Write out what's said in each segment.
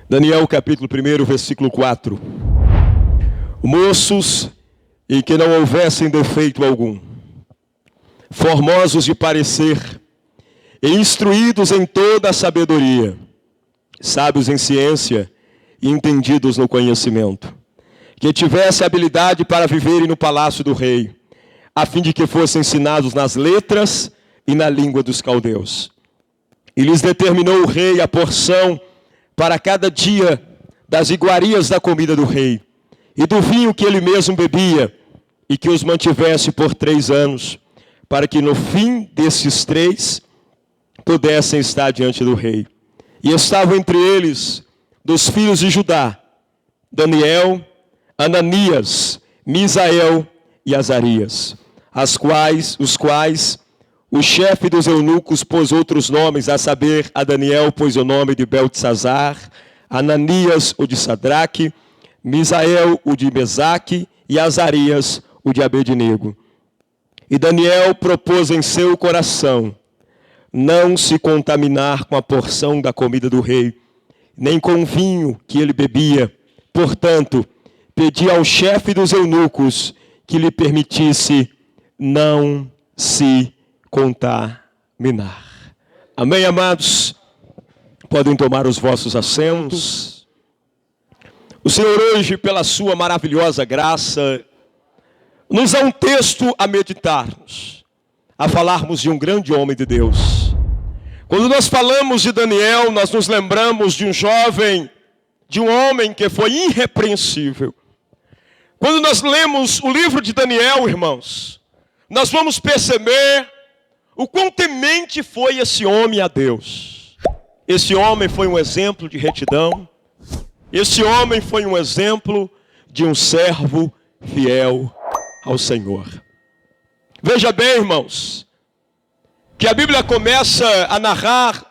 Daniel capítulo 1, versículo 4. Moços em que não houvessem defeito algum, formosos de parecer, e instruídos em toda a sabedoria, sábios em ciência e entendidos no conhecimento, que tivesse habilidade para viverem no palácio do rei, a fim de que fossem ensinados nas letras e na língua dos caldeus. E lhes determinou o rei a porção para cada dia das iguarias da comida do rei, e do vinho que ele mesmo bebia, e que os mantivesse por 3 anos, para que no fim desses 3 pudessem estar diante do rei. E estavam entre eles, dos filhos de Judá, Daniel, Ananias, Misael e Azarias, os quais o chefe dos eunucos pôs outros nomes, a saber, a Daniel pôs o nome de Beltesazar, Ananias o de Sadraque, Misael o de Mesaque e Azarias o de Abednego. E Daniel propôs em seu coração não se contaminar com a porção da comida do rei, nem com o vinho que ele bebia. Portanto, pedi ao chefe dos eunucos que lhe permitisse não se contaminar. Amém, amados? Podem tomar os vossos assentos. O Senhor hoje, pela sua maravilhosa graça, nos dá um texto a meditarmos, a falarmos de um grande homem de Deus. Quando nós falamos de Daniel, nós nos lembramos de um jovem, de um homem que foi irrepreensível. Quando nós lemos o livro de Daniel, irmãos, nós vamos perceber o quão temente foi esse homem a Deus. Esse homem foi um exemplo de retidão. Esse homem foi um exemplo de um servo fiel ao Senhor. Veja bem, irmãos, que a Bíblia começa a narrar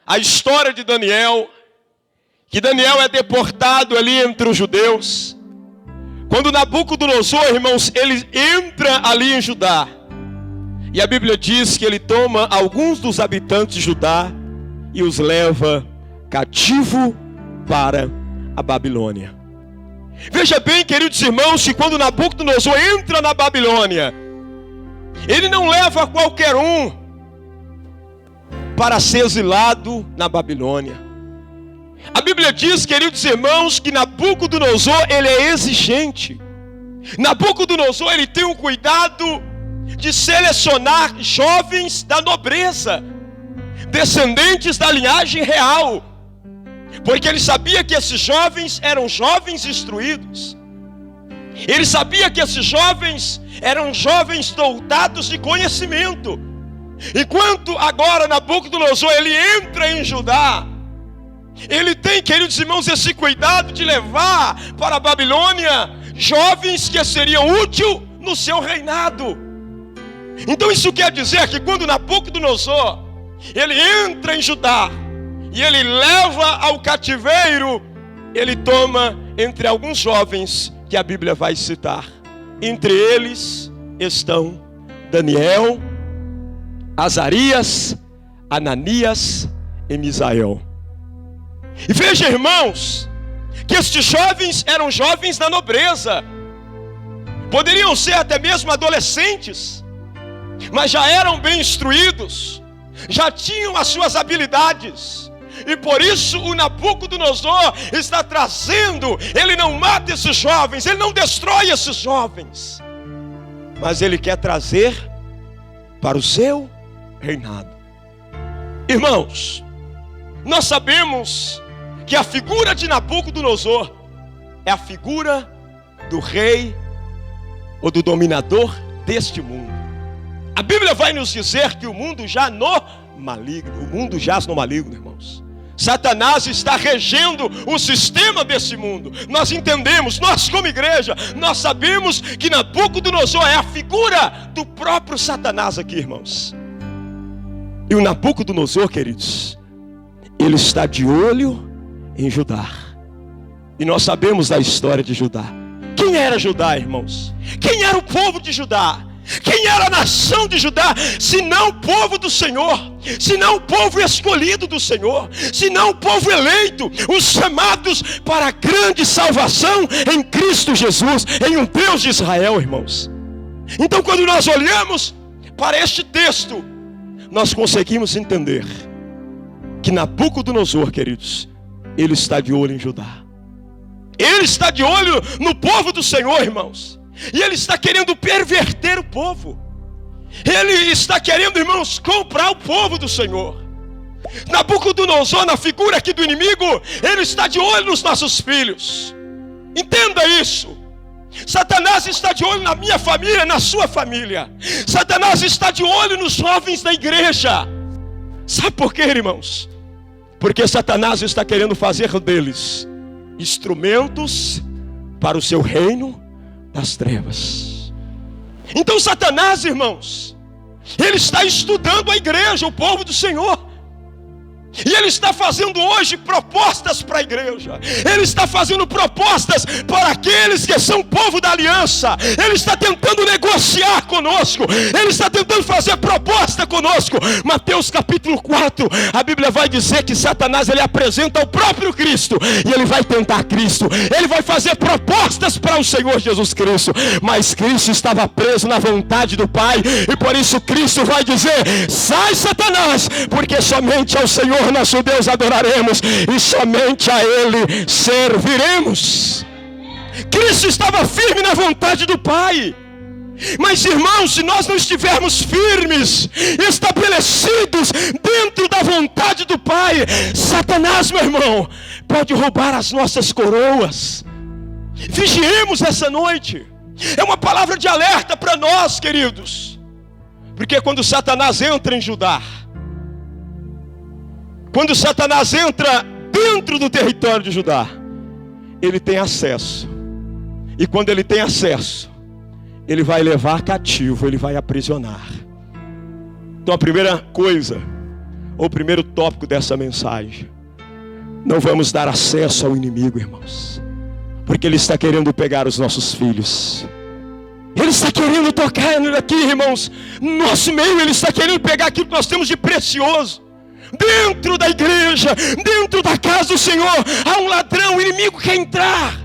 a história de Daniel, que Daniel é deportado ali entre os judeus. Quando Nabucodonosor, irmãos, ele entra ali em Judá, e a Bíblia diz que ele toma alguns dos habitantes de Judá e os leva cativo para a Babilônia. Veja bem, queridos irmãos, que quando Nabucodonosor entra na Babilônia, ele não leva qualquer um para ser exilado na Babilônia. A Bíblia diz, queridos irmãos, que Nabucodonosor, ele é exigente. Nabucodonosor, ele tem o cuidado de selecionar jovens da nobreza, descendentes da linhagem real, porque ele sabia que esses jovens eram jovens instruídos. Ele sabia que esses jovens eram jovens dotados de conhecimento. Enquanto agora Nabucodonosor, ele entra em Judá, ele tem, queridos irmãos, esse cuidado de levar para a Babilônia jovens que seriam úteis no seu reinado. Então isso quer dizer que quando Nabucodonosor, ele entra em Judá e ele leva ao cativeiro, ele toma entre alguns jovens que a Bíblia vai citar. Entre eles estão Daniel, Azarias, Ananias e Misael. E veja, irmãos, que estes jovens eram jovens da nobreza. Poderiam ser até mesmo adolescentes, mas já eram bem instruídos, já tinham as suas habilidades. E por isso o Nabucodonosor está trazendo, ele não mata esses jovens, ele não destrói esses jovens, mas ele quer trazer para o seu reinado. Irmãos, nós sabemos que a figura de Nabucodonosor é a figura do rei ou do dominador deste mundo. A Bíblia vai nos dizer que o mundo já no maligno, o mundo jaz no maligno, irmãos. Satanás está regendo o sistema desse mundo. Nós entendemos, nós como igreja, nós sabemos que Nabucodonosor é a figura do próprio Satanás aqui, irmãos. E o Nabucodonosor, queridos, ele está de olho em Judá. E nós sabemos da história de Judá. Quem era Judá, irmãos? Quem era o povo de Judá? Quem era a nação de Judá, senão o povo do Senhor, senão o povo escolhido do Senhor, senão o povo eleito, os chamados para a grande salvação em Cristo Jesus, em um Deus de Israel, irmãos. Então, quando nós olhamos para este texto, nós conseguimos entender que Nabucodonosor, queridos, ele está de olho em Judá. Ele está de olho no povo do Senhor, irmãos. E ele está querendo perverter o povo. Ele está querendo, irmãos, comprar o povo do Senhor. Nabucodonosor, na figura aqui do inimigo, ele está de olho nos nossos filhos. Entenda isso. Satanás está de olho na minha família, na sua família. Satanás está de olho nos jovens da igreja. Sabe por quê, irmãos? Porque Satanás está querendo fazer deles instrumentos para o seu reino das trevas. Então Satanás, irmãos, ele está estudando a igreja, o povo do Senhor. E ele está fazendo hoje propostas para a igreja. Ele está fazendo propostas para aqueles que são povo da aliança. Ele está tentando negociar conosco. Ele está tentando fazer proposta conosco. Mateus capítulo 4, a Bíblia vai dizer que Satanás, ele apresenta o próprio Cristo. E ele vai tentar Cristo. Ele vai fazer propostas para o Senhor Jesus Cristo. Mas Cristo estava preso na vontade do Pai. E por isso Cristo vai dizer: sai, Satanás, porque somente ao Senhor nosso Deus adoraremos e somente a Ele serviremos. Cristo estava firme na vontade do Pai. Mas, irmãos, se nós não estivermos firmes, estabelecidos dentro da vontade do Pai, Satanás, meu irmão, pode roubar as nossas coroas. Vigiemos essa noite. É uma palavra de alerta para nós, queridos. Porque quando Satanás entra em Judá, quando Satanás entra dentro do território de Judá, ele tem acesso. E quando ele tem acesso, ele vai levar cativo, ele vai aprisionar. Então a primeira coisa, ou o primeiro tópico dessa mensagem: não vamos dar acesso ao inimigo, irmãos. Porque ele está querendo pegar os nossos filhos. Ele está querendo tocar aqui, irmãos, no nosso meio. Ele está querendo pegar aquilo que nós temos de precioso. Dentro da igreja, dentro da casa do Senhor, há um ladrão, o inimigo quer entrar.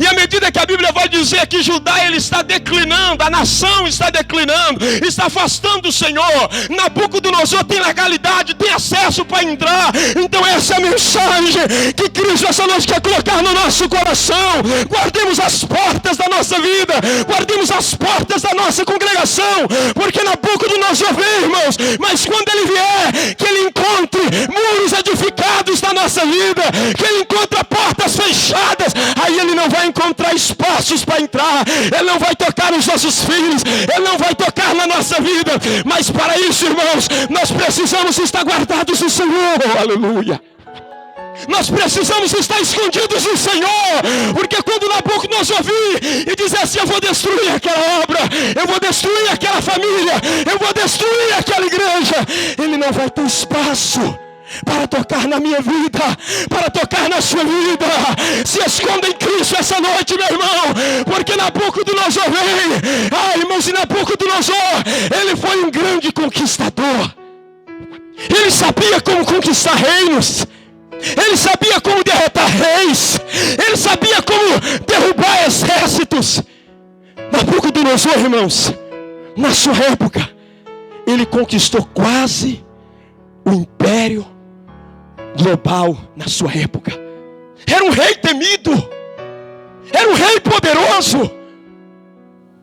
E à medida que a Bíblia vai dizer que Judá, ele está declinando, a nação está declinando, está afastando o Senhor, Nabucodonosor tem legalidade, tem acesso para entrar. Então essa é a mensagem que Cristo essa noite quer colocar no nosso coração. Guardemos as portas da nossa vida, guardemos as portas da nossa congregação, porque Nabucodonosor vem, irmãos, mas quando ele vier, que ele encontre muros edificados na nossa vida, que ele encontre portas fechadas, aí ele não vai encontrar espaços para entrar. Ele não vai tocar nos nossos filhos, ele não vai tocar na nossa vida. Mas para isso, irmãos, nós precisamos estar guardados no Senhor. Aleluia. Nós precisamos estar escondidos no Senhor. Porque quando Nabucodonosor vir e dizer assim: eu vou destruir aquela obra, eu vou destruir aquela família, eu vou destruir aquela igreja, ele não vai ter espaço para tocar na minha vida, para tocar na sua vida. Se esconda em Cristo essa noite, meu irmão, porque Nabucodonosor vem. Irmãos, e Nabucodonosor, ele foi um grande conquistador. Ele sabia como conquistar reinos, ele sabia como derrotar reis, ele sabia como derrubar exércitos. Nabucodonosor, irmãos, na sua época, ele conquistou quase o império global na sua época. Era um rei temido, era um rei poderoso.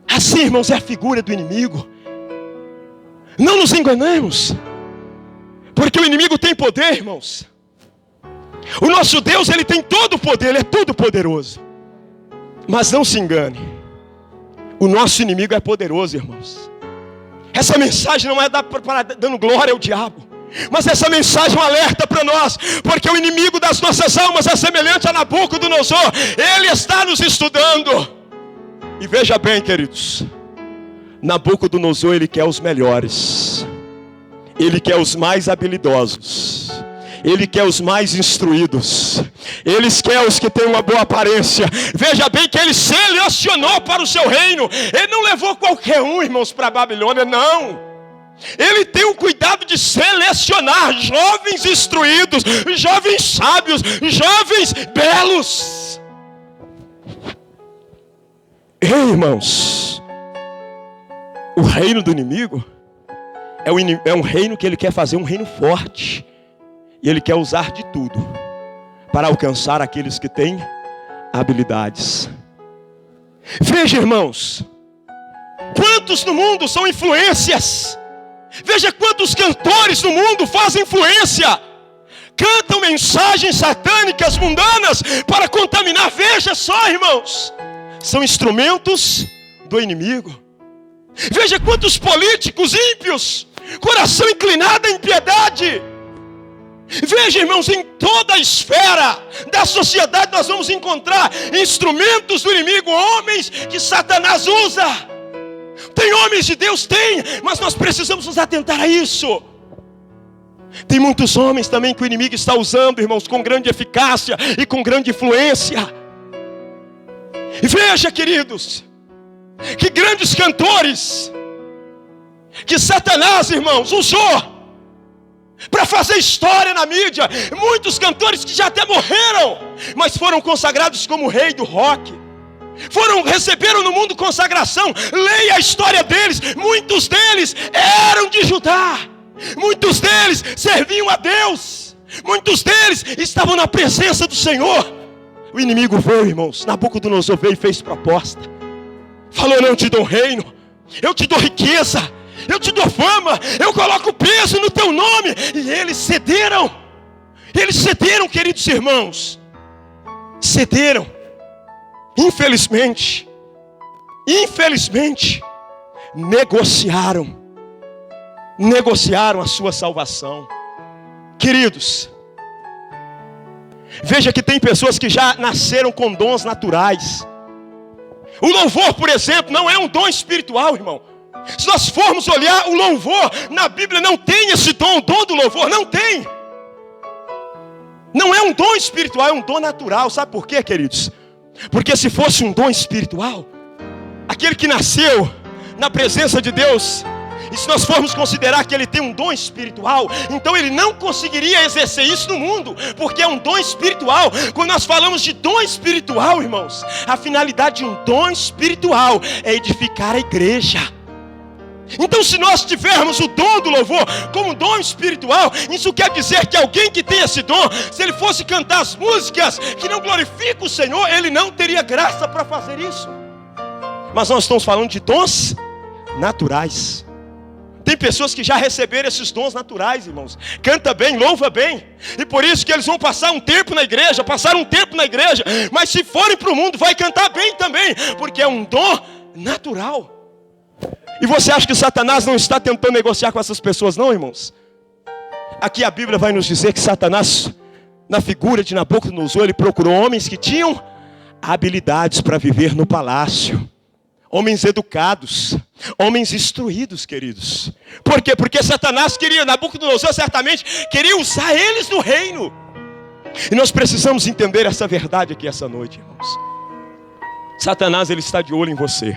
Assim, irmãos, é a figura do inimigo. Não nos enganemos, porque o inimigo tem poder, irmãos. O nosso Deus, ele tem todo o poder, ele é todo poderoso. Mas não se engane, o nosso inimigo é poderoso, irmãos. Essa mensagem não é dando glória ao diabo, mas essa mensagem é um alerta para nós, porque o inimigo das nossas almas é semelhante a Nabucodonosor. Ele está nos estudando. E veja bem, queridos, Nabucodonosor, ele quer os melhores, ele quer os mais habilidosos, Ele quer os mais instruídos. Ele quer os que têm uma boa aparência. Veja bem que Ele selecionou para o seu reino. Ele não levou qualquer um, irmãos, para a Babilônia, não. Ele tem o cuidado de selecionar jovens instruídos, jovens sábios, jovens belos. Ei, irmãos, o reino do inimigo é um reino que ele quer fazer um reino forte. E ele quer usar de tudo para alcançar aqueles que têm habilidades. Veja, irmãos, quantos no mundo são influências. Veja quantos cantores no mundo fazem influência. Cantam mensagens satânicas, mundanas, para contaminar. Veja só, irmãos, são instrumentos do inimigo. Veja quantos políticos ímpios, coração inclinado à impiedade. Veja, irmãos, em toda a esfera da sociedade nós vamos encontrar instrumentos do inimigo, homens que Satanás usa. Tem homens de Deus? Tem, mas nós precisamos nos atentar a isso. Tem muitos homens também que o inimigo está usando, irmãos, com grande eficácia e com grande influência. E veja, queridos, que grandes cantores que Satanás, irmãos, usou para fazer história na mídia. Muitos cantores que já até morreram, mas foram consagrados como rei do rock. Receberam no mundo consagração. Leia a história deles. Muitos deles eram de Judá. Muitos deles serviam a Deus. Muitos deles estavam na presença do Senhor. O inimigo veio, irmãos. Nabucodonosor veio e fez proposta. Falou: não te dou reino, eu te dou riqueza, eu te dou fama, eu coloco peso no teu nome. E eles cederam. Eles cederam, queridos irmãos. Cederam. Infelizmente, negociaram a sua salvação. Queridos, veja que tem pessoas que já nasceram com dons naturais. O louvor, por exemplo, não é um dom espiritual, irmão. Se nós formos olhar o louvor, na Bíblia não tem esse dom. O dom do louvor não tem. Não é um dom espiritual, é um dom natural. Sabe por quê, queridos? Porque se fosse um dom espiritual, aquele que nasceu na presença de Deus, e se nós formos considerar que ele tem um dom espiritual, então ele não conseguiria exercer isso no mundo, porque é um dom espiritual. Quando nós falamos de dom espiritual, irmãos, a finalidade de um dom espiritual é edificar a igreja. Então, se nós tivermos o dom do louvor como dom espiritual, isso quer dizer que alguém que tem esse dom, se ele fosse cantar as músicas que não glorificam o Senhor, ele não teria graça para fazer isso. Mas nós estamos falando de dons naturais. Tem pessoas que já receberam esses dons naturais, irmãos. Canta bem, louva bem. E por isso que eles vão passar um tempo na igreja, mas se forem para o mundo, vai cantar bem também, porque é um dom natural. E você acha que Satanás não está tentando negociar com essas pessoas, não, irmãos? Aqui a Bíblia vai nos dizer que Satanás, na figura de Nabucodonosor, ele procurou homens que tinham habilidades para viver no palácio. Homens educados, homens instruídos, queridos. Por quê? Porque Satanás Nabucodonosor certamente queria usar eles no reino. E nós precisamos entender essa verdade aqui essa noite, irmãos. Satanás, ele está de olho em você.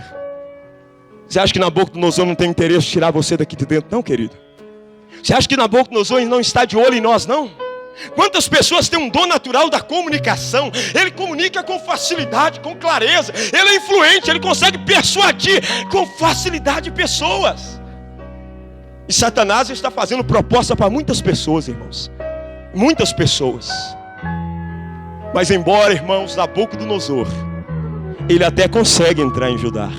Você acha que Nabucodonosor não tem interesse de tirar você daqui de dentro, não, querido? Você acha que Nabucodonosor não está de olho em nós, não? Quantas pessoas têm um dom natural da comunicação? Ele comunica com facilidade, com clareza. Ele é influente, ele consegue persuadir com facilidade pessoas. E Satanás está fazendo proposta para muitas pessoas, irmãos. Muitas pessoas. Mas embora, irmãos, Nabucodonosor, ele até consegue entrar em Judá.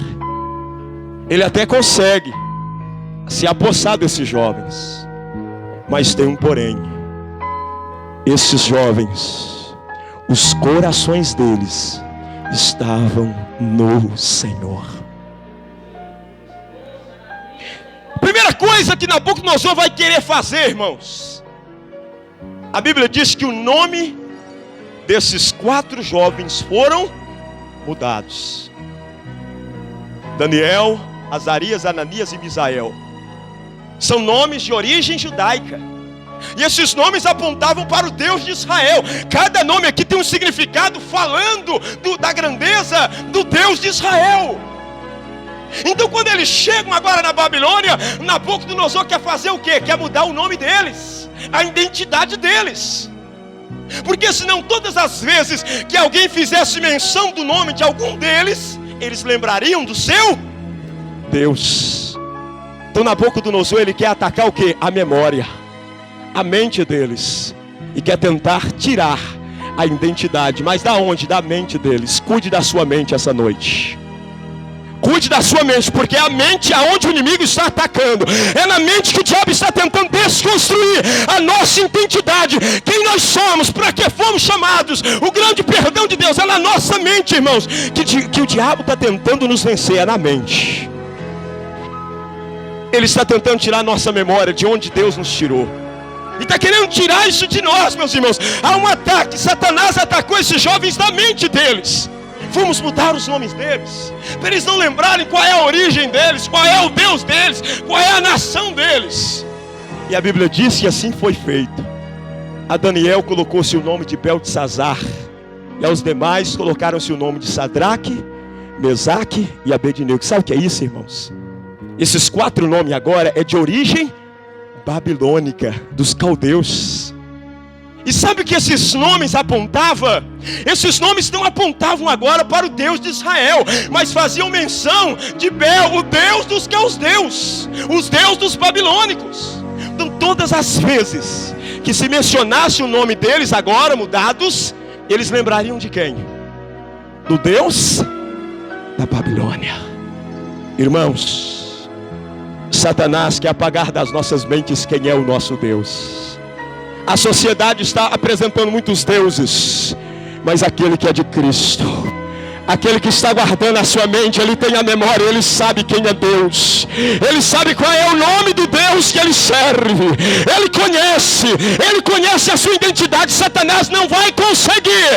Ele até consegue se apossar desses jovens. Mas tem um porém. Esses jovens, os corações deles estavam no Senhor. Primeira coisa que Nabucodonosor vai querer fazer, irmãos. A Bíblia diz que o nome desses 4 jovens foram mudados. Daniel, Azarias, Ananias e Misael. São nomes de origem judaica. E esses nomes apontavam para o Deus de Israel. Cada nome aqui tem um significado falando da grandeza do Deus de Israel. Então quando eles chegam agora na Babilônia, Nabucodonosor quer fazer o quê? Quer mudar o nome deles, a identidade deles. Porque senão todas as vezes que alguém fizesse menção do nome de algum deles, eles lembrariam do seu Deus. Então Nabucodonosor, ele quer atacar o quê? A memória, a mente deles. E quer tentar tirar a identidade. Mas da onde? Da mente deles. Cuide da sua mente essa noite. Cuide da sua mente, porque é a mente aonde o inimigo está atacando. É na mente que o diabo está tentando desconstruir a nossa identidade. Quem nós somos, para que fomos chamados. O grande perdão de Deus é na nossa mente, irmãos. Que o diabo está tentando nos vencer, é na mente. Ele está tentando tirar a nossa memória de onde Deus nos tirou. E está querendo tirar isso de nós, meus irmãos. Há um ataque. Satanás atacou esses jovens da mente deles. Vamos mudar os nomes deles, para eles não lembrarem qual é a origem deles, qual é o Deus deles, qual é a nação deles. E a Bíblia diz que assim foi feito. A Daniel colocou-se o nome de Beltesazar, e aos demais colocaram-se o nome de Sadraque, Mesaque e Abednego. Sabe o que é isso, irmãos? Esses 4 nomes agora é de origem babilônica, dos caldeus. E sabe o que esses nomes apontavam? Esses nomes não apontavam agora para o Deus de Israel, mas faziam menção de Bel, o Deus dos caldeus, os deuses dos babilônicos. Então todas as vezes que se mencionasse o nome deles agora mudados, eles lembrariam de quem? Do Deus da Babilônia. Irmãos, Satanás quer apagar das nossas mentes quem é o nosso Deus. A sociedade está apresentando muitos deuses, mas aquele que é de Cristo, aquele que está guardando a sua mente, ele tem a memória, ele sabe quem é Deus, ele sabe qual é o nome do Deus que ele serve, ele conhece a sua identidade. Satanás não vai conseguir,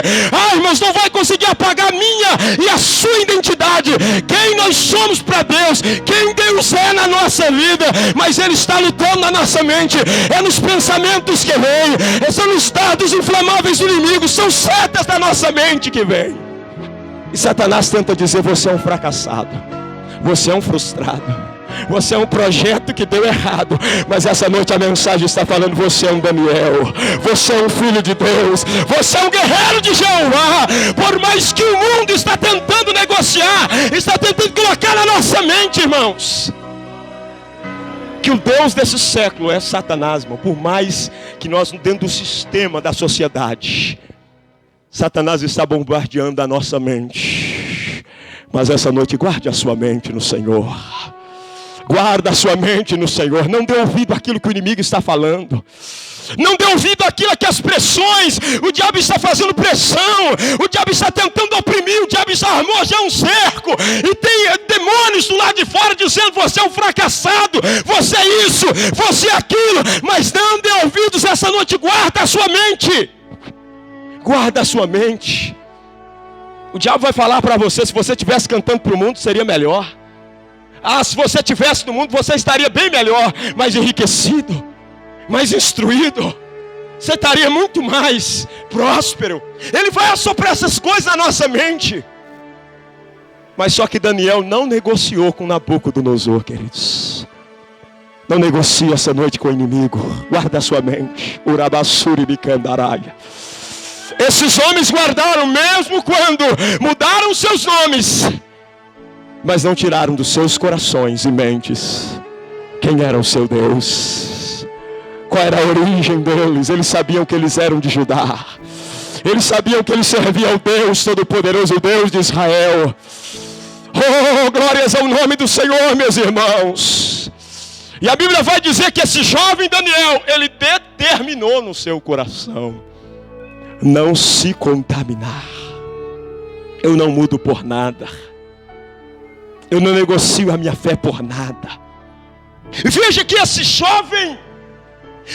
irmãos, não vai conseguir apagar a minha e a sua identidade, quem nós somos para Deus, quem Deus é na nossa vida. Mas ele está lutando na nossa mente, é nos pensamentos que vem, são nos dardos inflamáveis do inimigo, são setas da nossa mente que vem. E Satanás tenta dizer: você é um fracassado, você é um frustrado, você é um projeto que deu errado. Mas essa noite a mensagem está falando: você é um Daniel, você é um filho de Deus, você é um guerreiro de Jeová. Por mais que o mundo está tentando negociar, está tentando colocar na nossa mente, irmãos, que o Deus desse século é Satanás, irmão. Por mais que nós, dentro do sistema da sociedade, Satanás está bombardeando a nossa mente. Mas essa noite guarde a sua mente no Senhor. Guarda a sua mente no Senhor. Não dê ouvido àquilo que o inimigo está falando. Não dê ouvido àquilo que as pressões, o diabo está fazendo pressão, o diabo está tentando oprimir, o diabo está armou já um cerco, e tem demônios do lado de fora dizendo: você é um fracassado, você é isso, você é aquilo. Mas não dê ouvidos essa noite. Guarda a sua mente. Guarda a sua mente. O diabo vai falar para você: se você estivesse cantando para o mundo, seria melhor. Se você estivesse no mundo, você estaria bem melhor, mais enriquecido, mais instruído. Você estaria muito mais próspero. Ele vai assoprar essas coisas na nossa mente. Mas só que Daniel não negociou com Nabucodonosor, queridos. Não negocie essa noite com o inimigo. Guarda a sua mente. Urabassuri bicandaraia. Esses homens guardaram mesmo quando mudaram seus nomes, mas não tiraram dos seus corações e mentes quem era o seu Deus, qual era a origem deles. Eles sabiam que eles eram de Judá, eles sabiam que eles serviam ao Deus Todo-Poderoso, o Deus de Israel. Oh, glórias ao nome do Senhor, meus irmãos. E a Bíblia vai dizer que esse jovem Daniel, ele determinou no seu coração não se contaminar. Eu não mudo por nada, eu não negocio a minha fé por nada. E veja que esse jovem,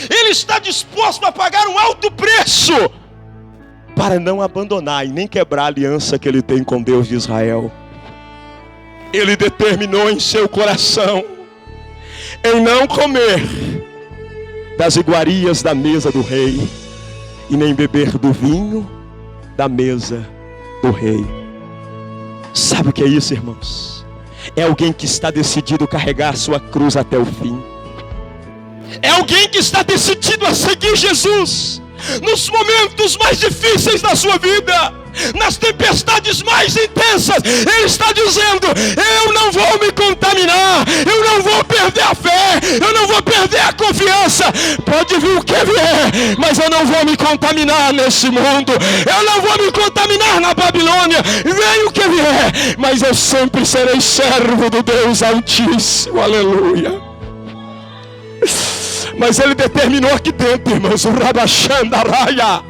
ele está disposto a pagar um alto preço para não abandonar e nem quebrar a aliança que ele tem com Deus de Israel. Ele determinou em seu coração em não comer das iguarias da mesa do rei, e nem beber do vinho da mesa do rei. Sabe o que é isso, irmãos? É alguém que está decidido a carregar sua cruz até o fim. É alguém que está decidido a seguir Jesus nos momentos mais difíceis da sua vida, nas tempestades mais intensas. Ele está dizendo: eu não vou me contaminar, eu não vou perder a fé, eu não vou perder a confiança. Pode vir o que vier, mas eu não vou me contaminar nesse mundo, eu não vou me contaminar na Babilônia. Venha o que vier, mas eu sempre serei servo do Deus Altíssimo. Aleluia. Mas ele determinou aqui dentro, irmãos, o Rabachandaraia.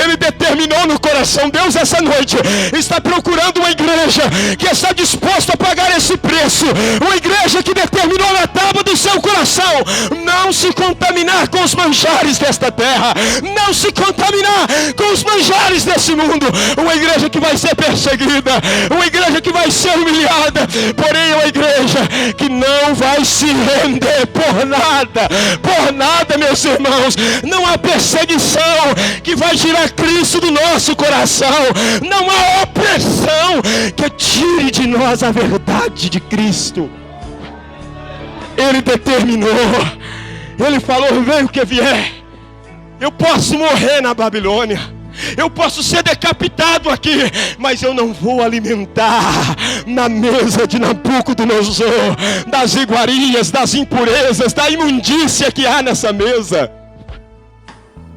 Ele determinou no coração. Deus essa noite está procurando uma igreja que está disposta a pagar esse preço. Uma igreja que determinou na tábua do seu coração não se contaminar com os manjares desta terra, não se contaminar com os manjares desse mundo. Uma igreja que vai ser perseguida, uma igreja que vai ser humilhada, porém uma igreja que não vai se render por nada. Por nada, meus irmãos. Não há perseguição que vai tirar Cristo do nosso coração. Não há opressão que tire de nós a verdade de Cristo. Ele determinou. Ele falou: venha o que vier. Eu posso morrer na Babilônia, eu posso ser decapitado aqui, mas eu não vou alimentar na mesa de Nabucodonosor das iguarias, das impurezas, da imundícia que há nessa mesa.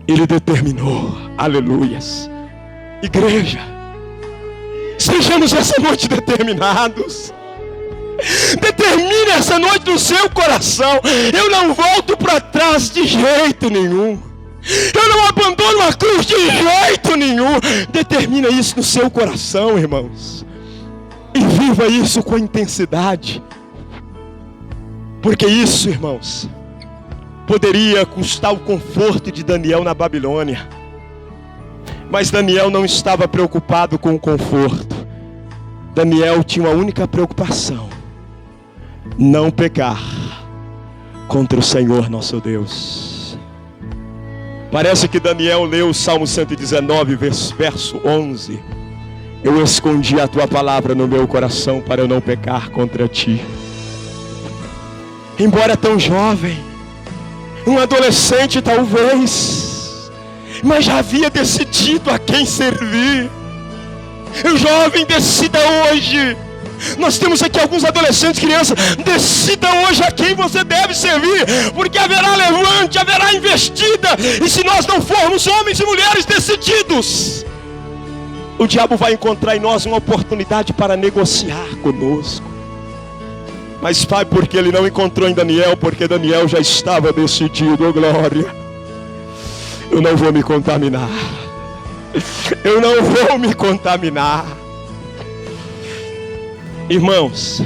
Ele determinou. Aleluias. Igreja, sejamos essa noite determinados. Determine essa noite no seu coração: eu não volto para trás de jeito nenhum, eu não abandono a cruz de jeito nenhum. Determina isso no seu coração, irmãos, e viva isso com intensidade. Porque isso, irmãos, poderia custar o conforto de Daniel na Babilônia. Mas Daniel não estava preocupado com o conforto. Daniel tinha uma única preocupação: não pecar contra o Senhor nosso Deus. Parece que Daniel leu o Salmo 119, verso 11. Eu escondi a tua palavra no meu coração para eu não pecar contra ti. Embora tão jovem, um adolescente talvez, mas já havia decidido a quem servir. O jovem, decida hoje. Nós temos aqui alguns adolescentes, crianças. Decida hoje a quem você deve servir, porque haverá levante, haverá investida. E se nós não formos homens e mulheres decididos, o diabo vai encontrar em nós uma oportunidade para negociar conosco. Mas Pai, porque ele não encontrou em Daniel, porque Daniel já estava decidido. Oh glória, eu não vou me contaminar, eu não vou me contaminar. Irmãos,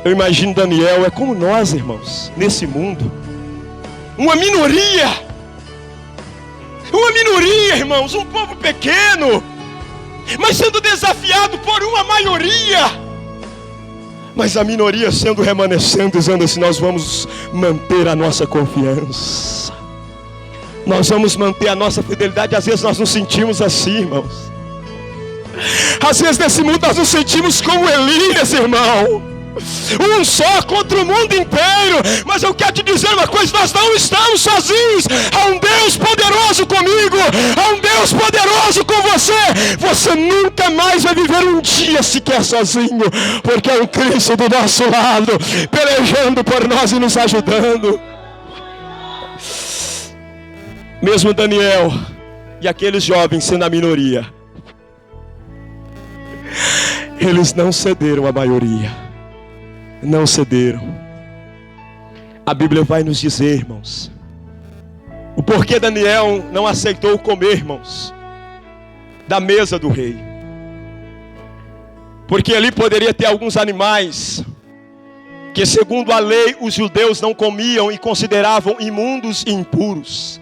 eu imagino Daniel é como nós, irmãos, nesse mundo. Uma minoria, irmãos, um povo pequeno, mas sendo desafiado por uma maioria. Mas a minoria sendo remanescente, dizendo assim: nós vamos manter a nossa confiança, nós vamos manter a nossa fidelidade. Às vezes nós nos sentimos assim, irmãos. Às vezes nesse mundo nós nos sentimos como Elias, irmão, um só contra o mundo inteiro. Mas eu quero te dizer uma coisa: nós não estamos sozinhos. Há um Deus poderoso comigo, há um Deus poderoso com você. Você nunca mais vai viver um dia sequer sozinho, porque é um Cristo do nosso lado, pelejando por nós e nos ajudando. Mesmo Daniel e aqueles jovens sendo a minoria, eles não cederam à maioria. Não cederam. A Bíblia vai nos dizer, irmãos, o porquê Daniel não aceitou comer, irmãos, da mesa do rei. Porque ali poderia ter alguns animais que, segundo a lei, os judeus não comiam e consideravam imundos e impuros.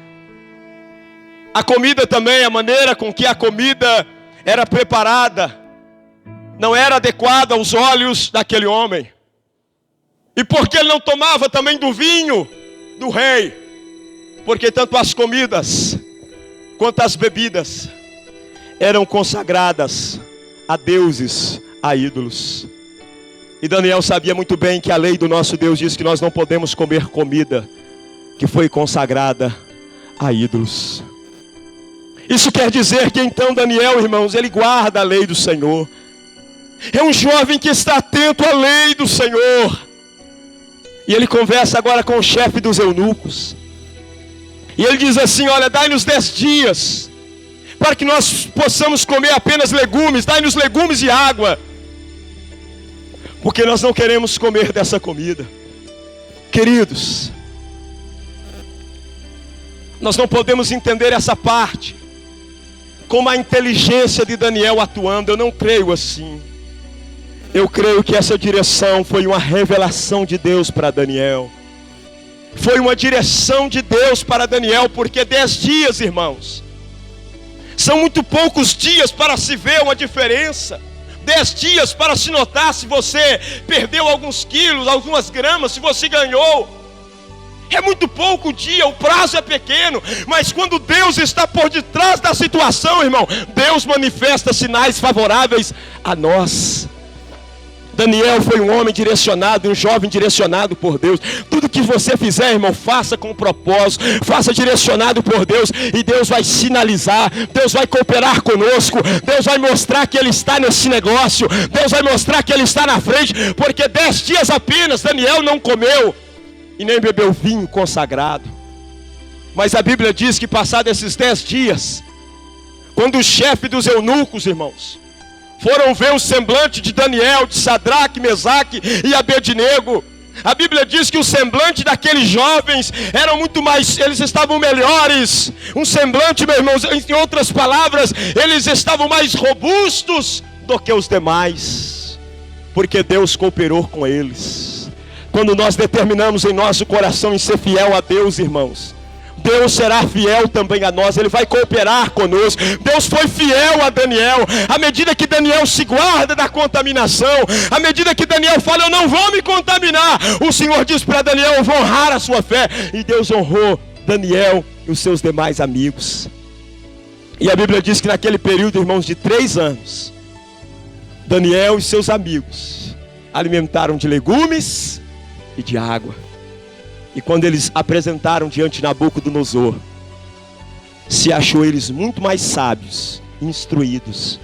A comida também, a maneira com que a comida era preparada, não era adequada aos olhos daquele homem. E porque ele não tomava também do vinho do rei, Porque tanto as comidas quanto as bebidas eram consagradas a deuses, a ídolos. E Daniel sabia muito bem que a lei do nosso Deus diz que nós não podemos comer comida que foi consagrada a ídolos. Isso quer dizer que então Daniel, irmãos, ele guarda a lei do Senhor. É um jovem que está atento à lei do Senhor. E ele conversa agora com o chefe dos eunucos. E ele diz assim: olha, dai-nos 10 dias, para que nós possamos comer apenas legumes. Dai-nos legumes e água, porque nós não queremos comer dessa comida. Queridos, nós não podemos entender essa parte como a inteligência de Daniel atuando. Eu não creio assim. Eu creio que essa direção foi uma revelação de Deus para Daniel. Foi uma direção de Deus para Daniel, porque 10 dias, irmãos, são muito poucos dias para se ver uma diferença. 10 dias para se notar se você perdeu alguns quilos, algumas gramas, se você ganhou. É muito pouco dia, o prazo é pequeno. Mas quando Deus está por detrás da situação, irmão, Deus manifesta sinais favoráveis a nós. Daniel foi um homem direcionado, um jovem direcionado por Deus. Tudo que você fizer, irmão, faça com propósito, faça direcionado por Deus, e Deus vai sinalizar, Deus vai cooperar conosco, Deus vai mostrar que Ele está nesse negócio, Deus vai mostrar que Ele está na frente, porque 10 dias apenas Daniel não comeu e nem bebeu vinho consagrado. Mas a Bíblia diz que passados esses 10 dias, quando o chefe dos eunucos, irmãos, foram ver o semblante de Daniel, de Sadraque, Mesaque e Abednego, a Bíblia diz que o semblante daqueles jovens eram muito mais, eles estavam melhores. Um semblante, meus irmãos, em outras palavras, eles estavam mais robustos do que os demais, porque Deus cooperou com eles. Quando nós determinamos em nosso coração em ser fiel a Deus, irmãos, Deus será fiel também a nós. Ele vai cooperar conosco. Deus foi fiel a Daniel. À medida que Daniel se guarda da contaminação, à medida que Daniel fala: eu não vou me contaminar, o Senhor diz para Daniel: eu vou honrar a sua fé. E Deus honrou Daniel e os seus demais amigos. E a Bíblia diz que naquele período, irmãos, de 3 anos, Daniel e seus amigos alimentaram de legumes e de água. E quando eles apresentaram diante de Nabucodonosor, se achou eles muito mais sábios, instruídos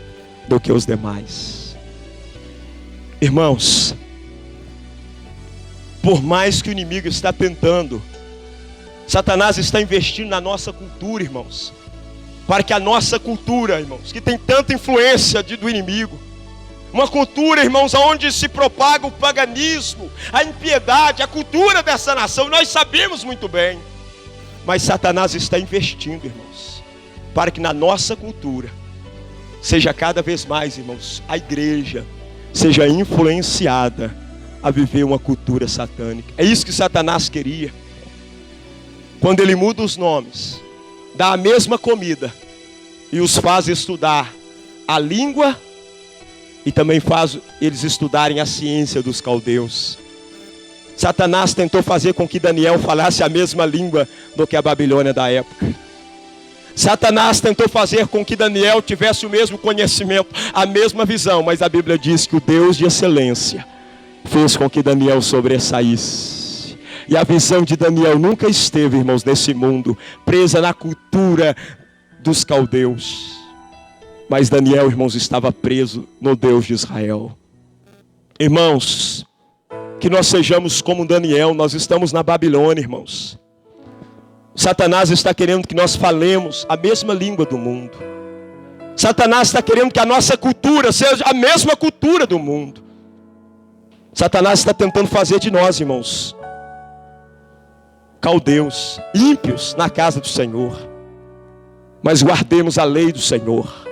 do que os demais. Irmãos, por mais que o inimigo está tentando, Satanás está investindo na nossa cultura, irmãos, para que a nossa cultura, irmãos, que tem tanta influência do inimigo, uma cultura, irmãos, onde se propaga o paganismo, a impiedade, a cultura dessa nação, nós sabemos muito bem. Mas Satanás está investindo, irmãos, para que na nossa cultura seja cada vez mais, irmãos, a igreja seja influenciada a viver uma cultura satânica. É isso que Satanás queria. Quando ele muda os nomes, dá a mesma comida e os faz estudar a língua e também faz eles estudarem a ciência dos caldeus. Satanás tentou fazer com que Daniel falasse a mesma língua do que a Babilônia da época. Satanás tentou fazer com que Daniel tivesse o mesmo conhecimento, a mesma visão. Mas a Bíblia diz que o Deus de excelência fez com que Daniel sobressaísse. E a visão de Daniel nunca esteve, irmãos, nesse mundo, presa na cultura dos caldeus. Mas Daniel, irmãos, estava preso no Deus de Israel. Irmãos, que nós sejamos como Daniel. Nós estamos na Babilônia, irmãos. Satanás está querendo que nós falemos a mesma língua do mundo. Satanás está querendo que a nossa cultura seja a mesma cultura do mundo. Satanás está tentando fazer de nós, irmãos, caldeus, ímpios na casa do Senhor. Mas guardemos a lei do Senhor.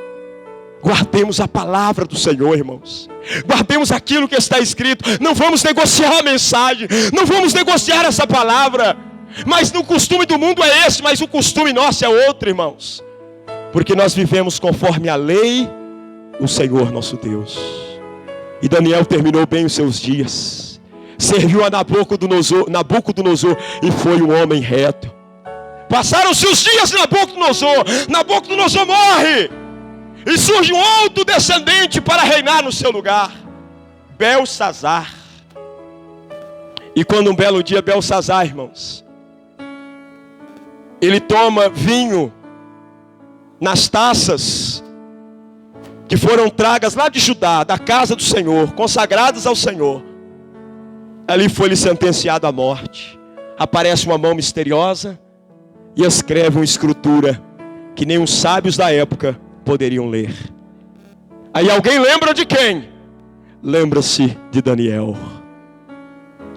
Guardemos a palavra do Senhor, irmãos. Guardemos aquilo que está escrito. Não vamos negociar a mensagem. Não vamos negociar essa palavra. Mas no costume do mundo é esse, mas o costume nosso é outro, irmãos. Porque nós vivemos conforme a lei do Senhor nosso Deus. E Daniel terminou bem os seus dias. Serviu a Nabucodonosor e foi um homem reto. Passaram-se os dias de Nabucodonosor. Nabucodonosor morre. E surge um outro descendente para reinar no seu lugar, Belsazar. E quando um belo dia Belsazar, irmãos, ele toma vinho nas taças que foram tragas lá de Judá, da casa do Senhor, consagradas ao Senhor. Ali foi-lhe sentenciado à morte. Aparece uma mão misteriosa e escreve uma escritura que nem os sábios da época poderiam ler. Aí alguém lembra de quem? Lembra-se de Daniel,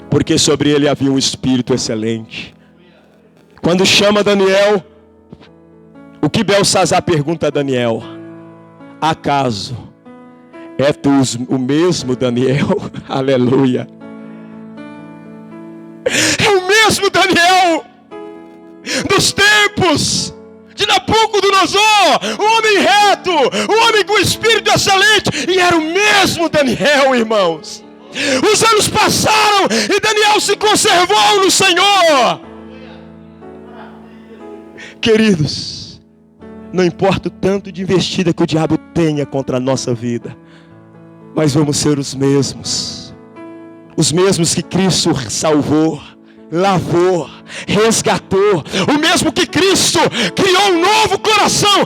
porque sobre ele havia um espírito excelente. Quando chama Daniel, o que Belsazar pergunta a Daniel? Acaso é tu o mesmo Daniel? Aleluia. É o mesmo Daniel dos tempos de Nabucodonosor, um homem reto, um homem com espírito excelente. E era o mesmo Daniel, irmãos. Os anos passaram e Daniel se conservou no Senhor. Queridos, não importa o tanto de investida que o diabo tenha contra a nossa vida, mas vamos ser os mesmos que Cristo salvou, lavou, resgatou, o mesmo que Cristo criou um novo coração,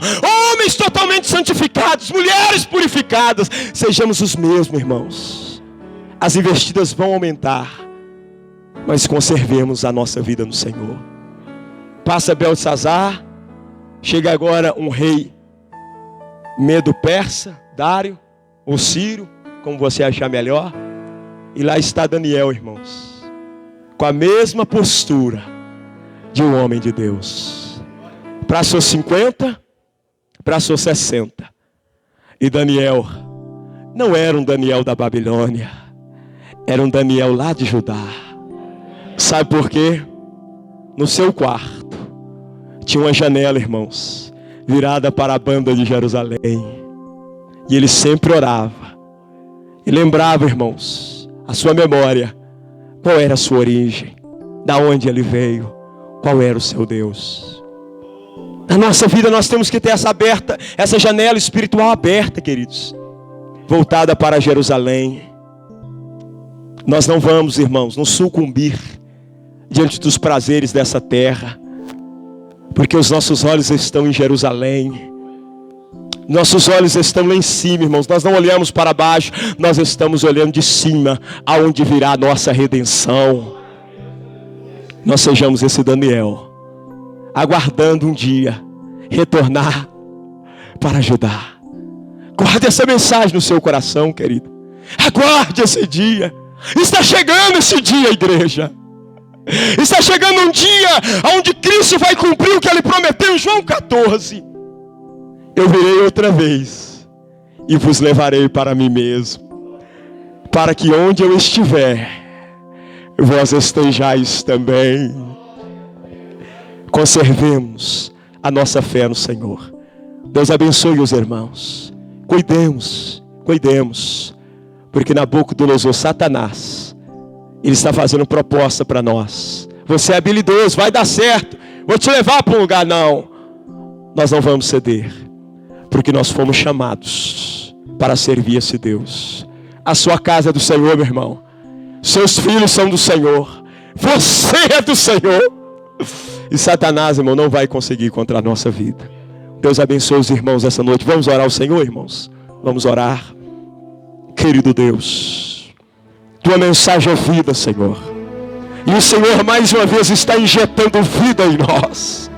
homens totalmente santificados, mulheres purificadas. Sejamos os mesmos, irmãos. As investidas vão aumentar, mas conservemos a nossa vida no Senhor. Passa Belsazar, chega agora um rei Medo-Persa, Dário ou Ciro, como você achar melhor, e lá está Daniel, irmãos, com a mesma postura de um homem de Deus. Passou 50, passou 60. E Daniel não era um Daniel da Babilônia, era um Daniel lá de Judá. Sabe por quê? No seu quarto tinha uma janela, irmãos, virada para a banda de Jerusalém. E ele sempre orava e lembrava, irmãos, a sua memória, qual era a sua origem, da onde ele veio, qual era o seu Deus. Na nossa vida nós temos que ter essa janela espiritual aberta, queridos, voltada para Jerusalém. Nós não vamos, irmãos, nos sucumbir diante dos prazeres dessa terra, porque os nossos olhos estão em Jerusalém. Nossos olhos estão lá em cima, irmãos. Nós não olhamos para baixo, nós estamos olhando de cima, aonde virá a nossa redenção. Nós sejamos esse Daniel, aguardando um dia retornar para ajudar. Guarde essa mensagem no seu coração, querido. Aguarde esse dia. Está chegando esse dia, igreja. Está chegando um dia onde Cristo vai cumprir o que ele prometeu em João 14. Eu virei outra vez e vos levarei para mim mesmo, para que onde eu estiver, vós estejais também. Conservemos a nossa fé no Senhor. Deus abençoe os irmãos. Cuidemos, porque Nabucodonosor, Satanás, ele está fazendo proposta para nós. Você é habilidoso, vai dar certo, vou te levar para um lugar. Não, nós não vamos ceder, porque nós fomos chamados para servir esse Deus. A sua casa é do Senhor, meu irmão. Seus filhos são do Senhor. Você é do Senhor. E Satanás, irmão, não vai conseguir contra a nossa vida. Deus abençoe os irmãos essa noite. Vamos orar ao Senhor, irmãos. Vamos orar. Querido Deus, tua mensagem é vida, Senhor. E o Senhor mais uma vez está injetando vida em nós.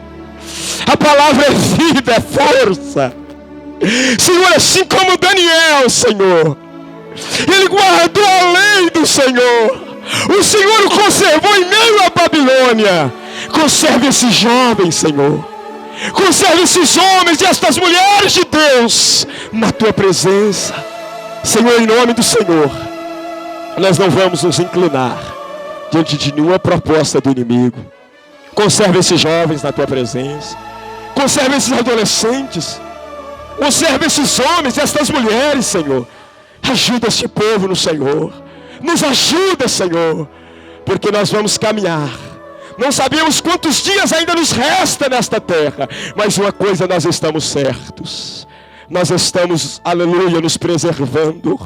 A palavra é vida, é força. Senhor, assim como Daniel, Senhor, ele guardou a lei do Senhor. O Senhor o conservou em meio à Babilônia. Conserve esses jovens, Senhor. Conserve esses homens e estas mulheres de Deus na tua presença. Senhor, em nome do Senhor, nós não vamos nos inclinar diante de nenhuma proposta do inimigo. Conserve esses jovens na tua presença. Conserve esses adolescentes. Conserve esses homens e estas mulheres, Senhor. Ajuda este povo no Senhor. Nos ajuda, Senhor, porque nós vamos caminhar Não sabemos quantos dias ainda nos resta nesta terra, mas uma coisa nós estamos certos: nós estamos, aleluia, nos preservando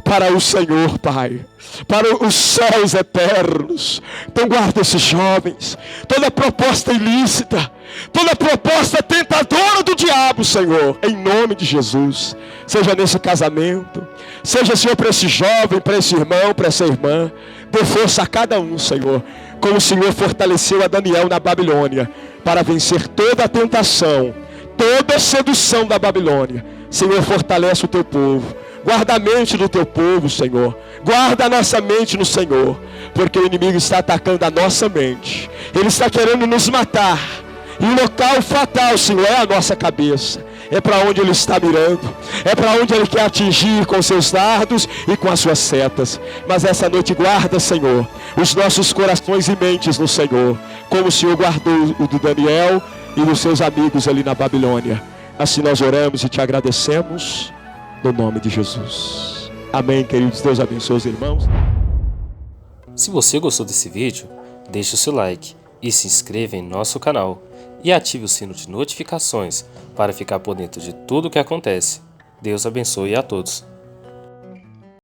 para o Senhor, Pai, para os céus eternos. Então guarda esses jovens, toda proposta ilícita, toda proposta tentadora do diabo, Senhor, em nome de Jesus. Seja nesse casamento, seja, Senhor, para esse jovem, para esse irmão, para essa irmã. Dê força a cada um, Senhor, como o Senhor fortaleceu a Daniel na Babilônia, para vencer toda a tentação, toda a sedução da Babilônia. Senhor, fortalece o teu povo. Guarda a mente do teu povo, Senhor. Guarda a nossa mente no Senhor, porque o inimigo está atacando a nossa mente. Ele está querendo nos matar. E o local fatal, Senhor, é a nossa cabeça. É para onde ele está mirando. É para onde ele quer atingir com seus dardos e com as suas setas. Mas essa noite guarda, Senhor, os nossos corações e mentes no Senhor, como o Senhor guardou o do Daniel e dos seus amigos ali na Babilônia. Assim nós oramos e te agradecemos, no nome de Jesus. Amém, queridos. Deus abençoe os irmãos. Se você gostou desse vídeo, deixe o seu like e se inscreva em nosso canal. E ative o sino de notificações para ficar por dentro de tudo o que acontece. Deus abençoe a todos.